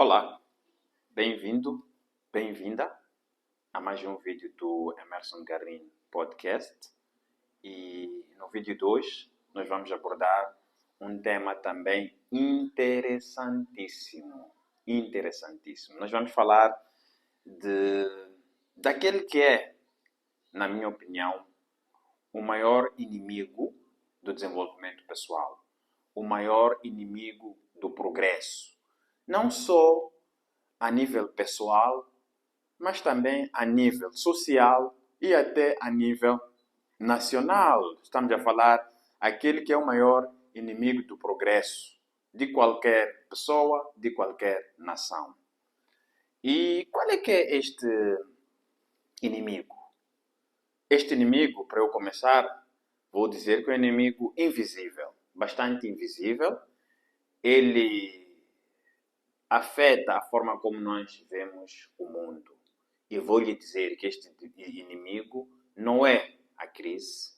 Olá, bem-vindo, bem-vinda a mais um vídeo do Emerson Garin Podcast. E no vídeo de hoje nós vamos abordar um tema também interessantíssimo. Nós vamos falar daquele que é, na minha opinião, o maior inimigo do desenvolvimento pessoal, o maior inimigo do progresso. Não só a nível pessoal, mas também a nível social e até a nível nacional. Estamos a falar aquele que é o maior inimigo do progresso de qualquer pessoa, de qualquer nação. E qual é que é este inimigo? Este inimigo, para eu começar, vou dizer que é um inimigo invisível, bastante invisível. Ele afeta a forma como nós vemos o mundo. E vou lhe dizer que este inimigo não é a crise,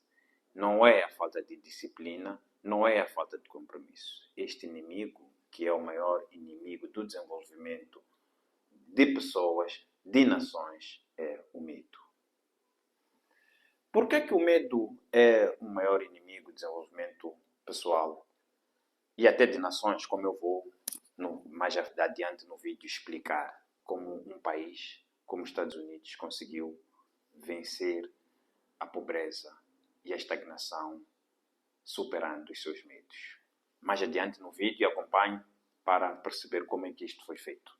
não é a falta de disciplina, não é a falta de compromisso. Este inimigo, que é o maior inimigo do desenvolvimento de pessoas, de nações, é o medo. Por que o medo é o maior inimigo do desenvolvimento pessoal e até de nações, como eu vou mais adiante no vídeo explicar como um país como os Estados Unidos conseguiu vencer a pobreza e a estagnação superando os seus medos. Mais adiante no vídeo acompanhe para perceber como é que isto foi feito.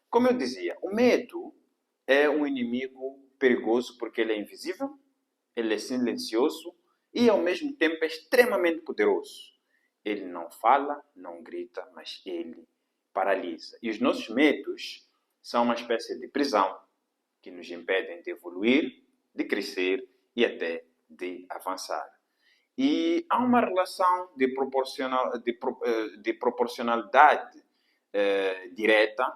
Como eu dizia, o medo é um inimigo perigoso porque ele é invisível, ele é silencioso e ao mesmo tempo é extremamente poderoso. Ele não fala, não grita, mas ele paralisa. E os nossos medos são uma espécie de prisão que nos impedem de evoluir, de crescer e até de avançar. E há uma relação de proporcionalidade direta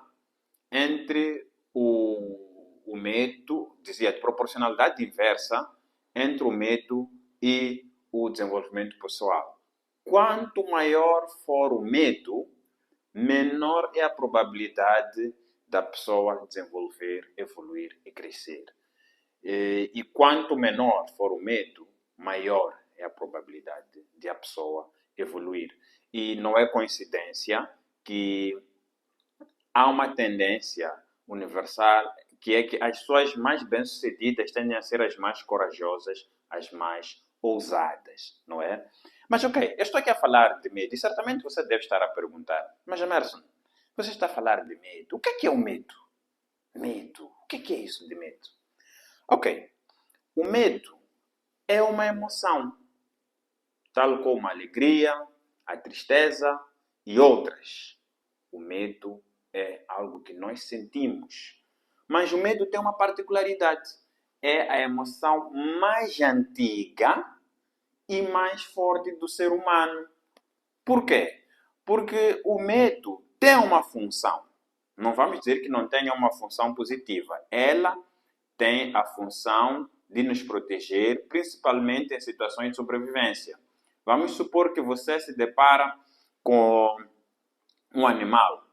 entre o medo, dizia, de proporcionalidade inversa entre o medo e o desenvolvimento pessoal. Quanto maior for o medo, menor é a probabilidade da pessoa desenvolver, evoluir e crescer. E quanto menor for o medo, maior é a probabilidade de a pessoa evoluir. E não é coincidência que há uma tendência universal que é que as pessoas mais bem-sucedidas tendem a ser as mais corajosas, as mais ousadas, não é? Mas ok, eu estou aqui a falar de medo e certamente você deve estar a perguntar, mas Emerson, você está a falar de medo. O que é o medo? Medo. O que é isso de medo? Ok, o medo é uma emoção, tal como a alegria, a tristeza e outras. O medo é algo que nós sentimos. Mas o medo tem uma particularidade. É a emoção mais antiga e mais forte do ser humano. Por quê? Porque o medo tem uma função. Não vamos dizer que não tenha uma função positiva. Ela tem a função de nos proteger, principalmente em situações de sobrevivência. Vamos supor que você se depara com um animal.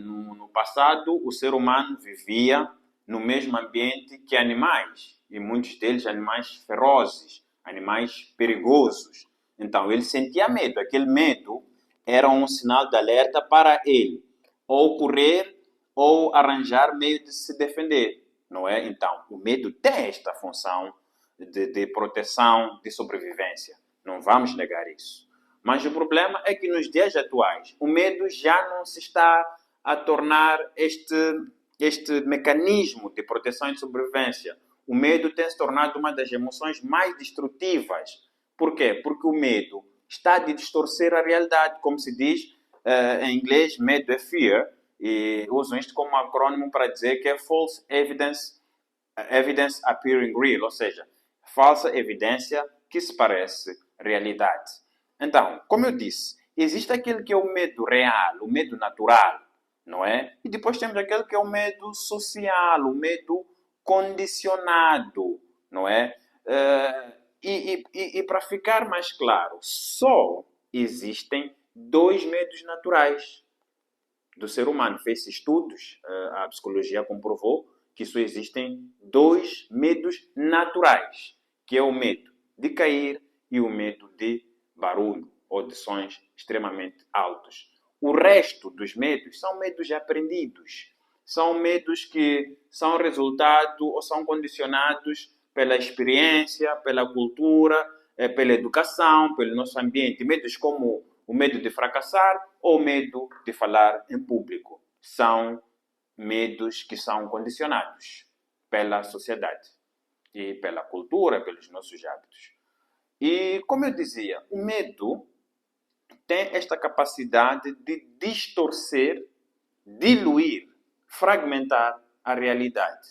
No passado, o ser humano vivia no mesmo ambiente que animais, e muitos deles animais ferozes, animais perigosos. Então, ele sentia medo. Aquele medo era um sinal de alerta para ele, ou correr, ou arranjar meio de se defender, não é? Então, o medo tem esta função de proteção, de sobrevivência. Não vamos negar isso. Mas o problema é que nos dias atuais, o medo já não se está a tornar este mecanismo de proteção e de sobrevivência. O medo tem se tornado uma das emoções mais destrutivas. Por quê? Porque o medo está a distorcer a realidade. Como se diz em inglês, medo é fear. E usam isto como acrônimo para dizer que é false evidence appearing real, ou seja, falsa evidência que se parece realidade. Então, como eu disse, existe aquele que é o medo real, o medo natural, não é? E depois temos aquele que é o medo social, o medo condicionado, não é? E para ficar mais claro, só existem dois medos naturais. do ser humano. Fez estudos, a psicologia comprovou que só existem dois medos naturais, que é o medo de cair e o medo de barulho ou de sons extremamente altos. O resto dos medos são medos aprendidos. São medos que são resultado ou são condicionados pela experiência, pela cultura, pela educação, pelo nosso ambiente. Medos como o medo de fracassar ou o medo de falar em público. São medos que são condicionados pela sociedade e pela cultura, pelos nossos hábitos. E, como eu dizia, o medo tem esta capacidade de distorcer, diluir, fragmentar a realidade.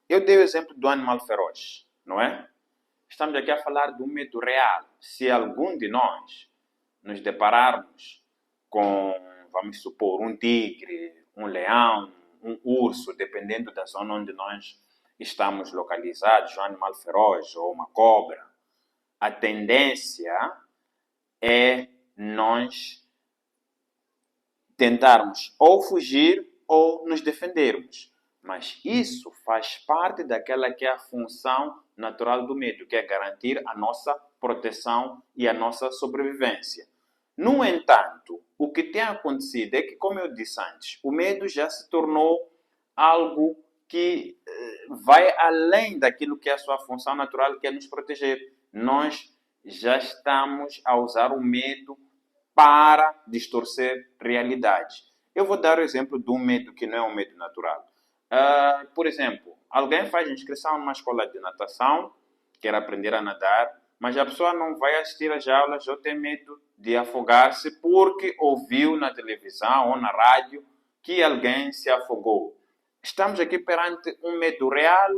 Eu dei o exemplo do animal feroz, não é? Estamos aqui a falar do medo real. Se algum de nós nos depararmos com, vamos supor, um tigre, um leão, um urso, dependendo da zona onde nós estamos localizados, um animal feroz ou uma cobra, a tendência é nós tentarmos ou fugir ou nos defendermos. Mas isso faz parte daquela que é a função natural do medo, que é garantir a nossa proteção e a nossa sobrevivência. No entanto, o que tem acontecido é que, como eu disse antes, o medo já se tornou algo que vai além daquilo que é a sua função natural, que é nos proteger. Nós já estamos a usar o medo para distorcer realidade. Eu vou dar o exemplo de um medo que não é um medo natural. Por exemplo, alguém faz inscrição numa escola de natação, quer aprender a nadar, mas a pessoa não vai assistir às aulas ou tem medo de afogar-se porque ouviu na televisão ou na rádio que alguém se afogou. Estamos aqui perante um medo real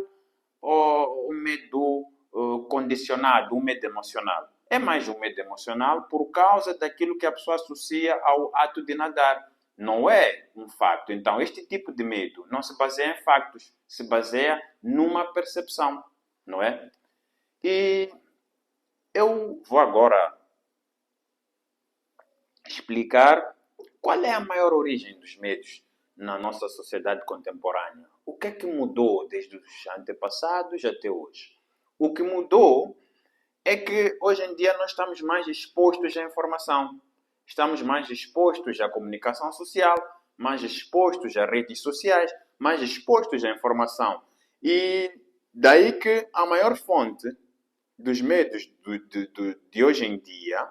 ou um medo condicionado, um medo emocional? É mais um medo emocional por causa daquilo que a pessoa associa ao ato de nadar. Não é um facto. Então, este tipo de medo não se baseia em factos, se baseia numa percepção, não é? E eu vou agora explicar qual é a maior origem dos medos na nossa sociedade contemporânea. O que é que mudou desde os antepassados até hoje? O que mudou é que hoje em dia nós estamos mais expostos à informação. Estamos mais expostos à comunicação social, mais expostos às redes sociais, mais expostos à informação. E daí que a maior fonte dos medos de hoje em dia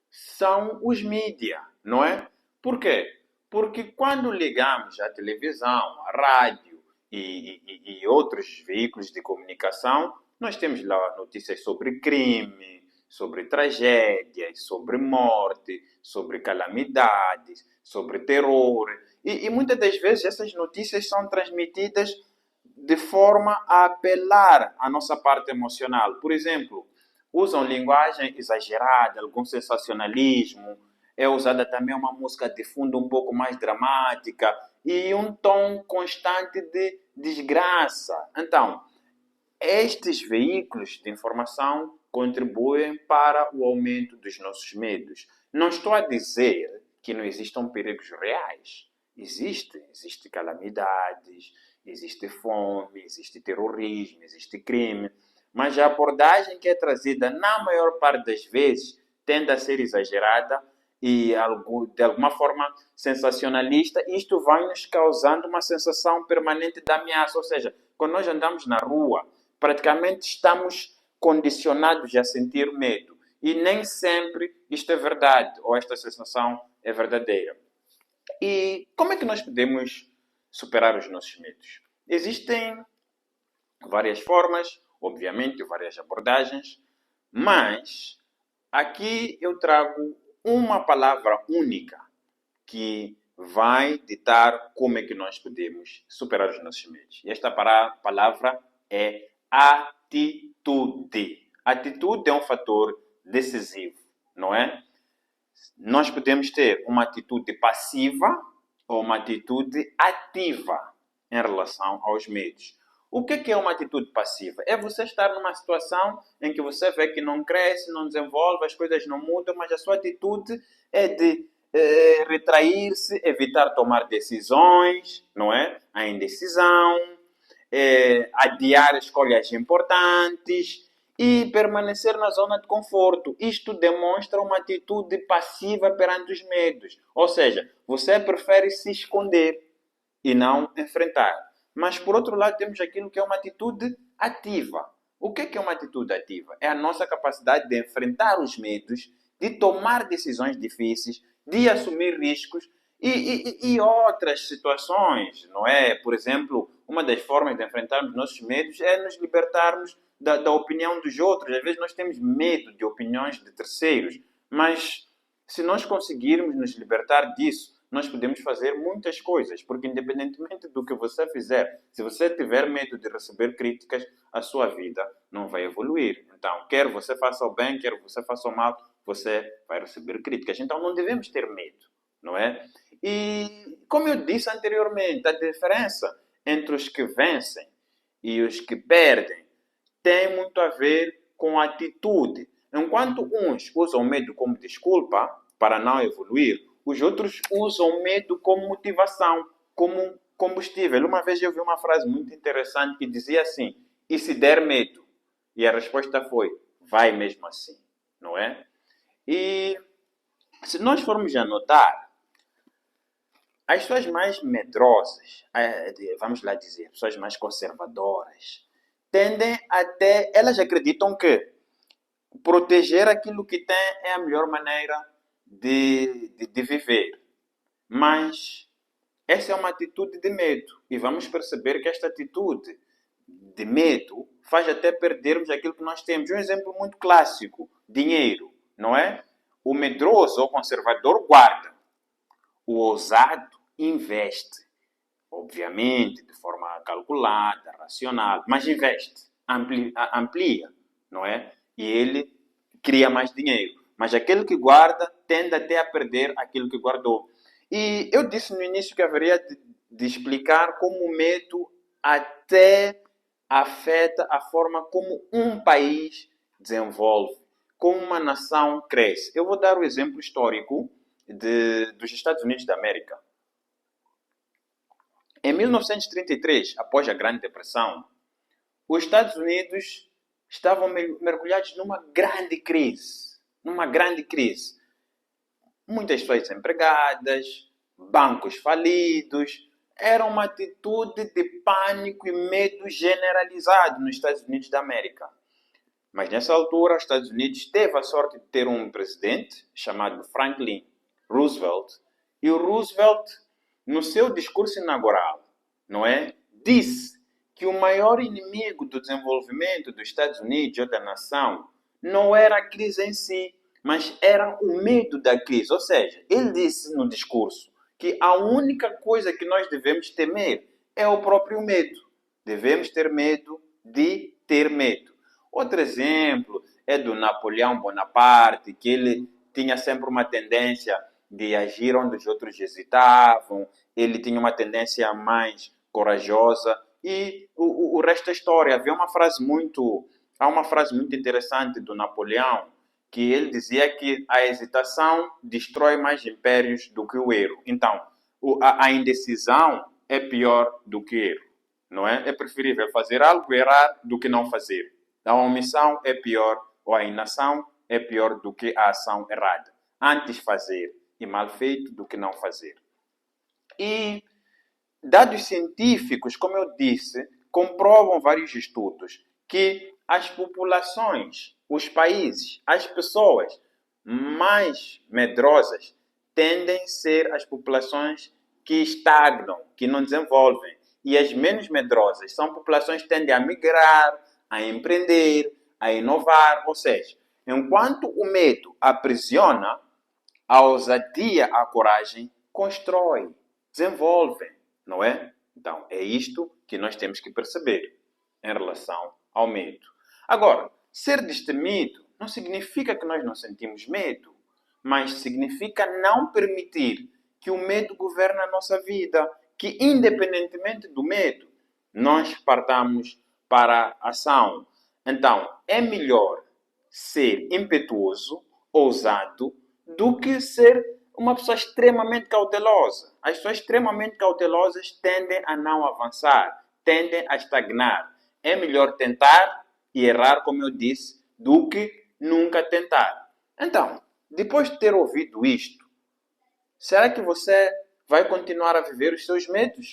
são os mídias, não é? Por quê? Porque quando ligamos a televisão, a rádio e outros veículos de comunicação, nós temos lá notícias sobre crime, sobre tragédias, sobre morte, sobre calamidades, sobre terror. E muitas das vezes essas notícias são transmitidas de forma a apelar à nossa parte emocional. Por exemplo, usam linguagem exagerada, algum sensacionalismo, é usada também uma música de fundo um pouco mais dramática e um tom constante de desgraça. Então, estes veículos de informação contribuem para o aumento dos nossos medos. Não estou a dizer que não existam perigos reais. Existem calamidades, existe fome, existe terrorismo, existe crime. Mas a abordagem que é trazida, na maior parte das vezes, tende a ser exagerada e de alguma forma sensacionalista. Isto vai nos causando uma sensação permanente de ameaça. Ou seja, quando nós andamos na rua, praticamente estamos condicionados a sentir medo. E nem sempre isto é verdade, ou esta sensação é verdadeira. E como é que nós podemos superar os nossos medos? Existem várias formas, obviamente, várias abordagens, mas aqui eu trago uma palavra única que vai ditar como é que nós podemos superar os nossos medos. E esta palavra é atitude. Atitude é um fator decisivo, não é? Nós podemos ter uma atitude passiva ou uma atitude ativa em relação aos medos. O que é uma atitude passiva? É você estar numa situação em que você vê que não cresce, não desenvolve, as coisas não mudam, mas a sua atitude é de retrair-se, evitar tomar decisões, não é? A indecisão, adiar escolhas importantes e permanecer na zona de conforto. Isto demonstra uma atitude passiva perante os medos. Ou seja, você prefere se esconder e não enfrentar. Mas, por outro lado, temos aquilo que é uma atitude ativa. O que é uma atitude ativa? É a nossa capacidade de enfrentar os medos, de tomar decisões difíceis, de assumir riscos e outras situações, não é? Por exemplo, uma das formas de enfrentarmos nossos medos é nos libertarmos da opinião dos outros. Às vezes nós temos medo de opiniões de terceiros, mas se nós conseguirmos nos libertar disso, nós podemos fazer muitas coisas, porque independentemente do que você fizer, se você tiver medo de receber críticas, a sua vida não vai evoluir. Então, quer você faça o bem, quer você faça o mal, você vai receber críticas. Então, não devemos ter medo, não é? E, como eu disse anteriormente, a diferença entre os que vencem e os que perdem tem muito a ver com a atitude. Enquanto uns usam o medo como desculpa para não evoluir, os outros usam o medo como motivação, como combustível. Uma vez eu vi uma frase muito interessante que dizia assim: e se der medo? E a resposta foi: vai mesmo assim, não é? E se nós formos a notar, as pessoas mais medrosas, vamos lá dizer, pessoas mais conservadoras, tendem até, elas acreditam que proteger aquilo que tem é a melhor maneira de viver. Mas essa é uma atitude de medo. E vamos perceber que esta atitude de medo faz até perdermos aquilo que nós temos. Um exemplo muito clássico: dinheiro, não é? O medroso ou conservador guarda. O ousado investe. Obviamente, de forma calculada, racional, mas investe, amplia, não é? E ele cria mais dinheiro. Mas aquele que guarda tende até a perder aquilo que guardou. E eu disse no início que haveria de explicar como o medo até afeta a forma como um país desenvolve, como uma nação cresce. Eu vou dar o exemplo histórico dos Estados Unidos da América. Em 1933, após a Grande Depressão, os Estados Unidos estavam mergulhados numa grande crise. Numa grande crise. Muitas pessoas desempregadas, bancos falidos. Era uma atitude de pânico e medo generalizado nos Estados Unidos da América. Mas nessa altura, os Estados Unidos teve a sorte de ter um presidente chamado Franklin Roosevelt. E o Roosevelt, no seu discurso inaugural, não é, disse que o maior inimigo do desenvolvimento dos Estados Unidos ou da nação não era a crise em si, mas era o medo da crise. Ou seja, ele disse no discurso que a única coisa que nós devemos temer é o próprio medo. Devemos ter medo de ter medo. Outro exemplo é do Napoleão Bonaparte, que ele tinha sempre uma tendência de agir onde os outros hesitavam, ele tinha uma tendência mais corajosa e o resto é história. Há uma frase muito interessante do Napoleão, que ele dizia que a hesitação destrói mais impérios do que o erro. Então, a indecisão é pior do que erro, não é? É preferível fazer algo e errar do que não fazer. A omissão é pior, ou a inação é pior do que a ação errada. Antes fazer e mal feito do que não fazer. E dados científicos, como eu disse, comprovam vários estudos que as populações, os países, as pessoas mais medrosas tendem a ser as populações que estagnam, que não desenvolvem. E as menos medrosas são populações que tendem a migrar, a empreender, a inovar. Ou seja, enquanto o medo aprisiona, a ousadia, a coragem constrói, desenvolve, não é? Então, é isto que nós temos que perceber em relação ao medo. Agora, ser destemido não significa que nós não sentimos medo, mas significa não permitir que o medo governe a nossa vida, que independentemente do medo, nós partamos para a ação. Então, é melhor ser impetuoso, ousado, do que ser uma pessoa extremamente cautelosa. As pessoas extremamente cautelosas tendem a não avançar, tendem a estagnar. É melhor tentar e errar, como eu disse, do que nunca tentar. Então, depois de ter ouvido isto, será que você vai continuar a viver os seus medos?